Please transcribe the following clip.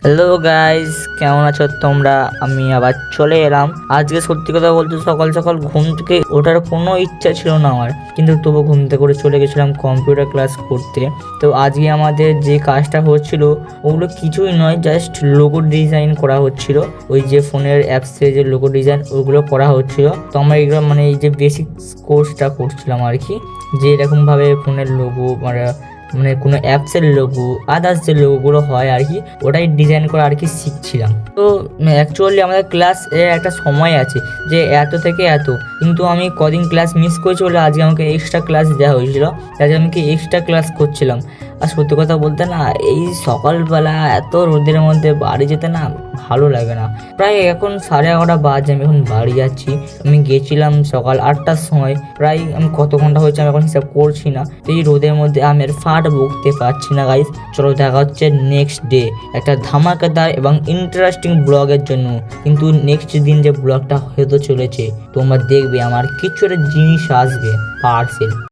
Hello guys, কেমন আছো তোমরা? আমি আবার চলে এলাম। আজকে সত্যি কথা বলতে সকাল সকাল ঘুম থেকে ওঠার কোনো ইচ্ছা ছিল না আমার, কিন্তু তবু ঘুম থেকে করে চলে গেছিলাম কম্পিউটার ক্লাস করতে। তো আজকে আমাদের যে কাজটা হচ্ছিল ওগুলো কিছুই নয়, জাস্ট লোগো ডিজাইন করা হচ্ছিল। ওই যে ফোনের অ্যাপসে যে লোগো ডিজাইন ওগুলো করা হচ্ছিল। তো আমরা এগুলো মানে এই যে বেসিক কোর্সটা করছিলাম আর কি, যে এরকমভাবে ফোনের লোগো মানে কোনো অ্যাপসের লোগো আদার্স যে লোগোগুলো হয় আর কি, ওটাই ডিজাইন করা আর কি শিখছিলাম। তো অ্যাকচুয়ালি আমাদের ক্লাস এর একটা সময় আছে যে এত থেকে এত, কিন্তু আমি কদিন ক্লাস মিস করেছি বলে আজকে আমাকে এক্সট্রা ক্লাস দেওয়া হয়েছিল, তাই আমি কি এক্সট্রা ক্লাস করছিলাম। আর সত্যি কথা বলতে না, এই সকালবেলা এত রোদের মধ্যে বাড়ি যেতে না ভালো লাগে না। প্রায় এখন 11:30 বাজে, আমি এখন বাড়ি যাচ্ছি। আমি গেছিলাম সকাল 8টার সময়, প্রায় আমি কত ঘন্টা হয়েছে আমি এখন হিসাব করছি না। তো এই রোদের মধ্যে আমি আর ফাট বকতে পারছি না গাইস। চলো দেখা হচ্ছে নেক্সট ডে একটা ধামাকাদার এবং ইন্টারেস্টিং ব্লগের জন্য। কিন্তু নেক্সট দিন যে ব্লগটা হতে চলেছে তোমরা দেখবে আমার কিছু একটা জিনিস আসবে পার্সেল।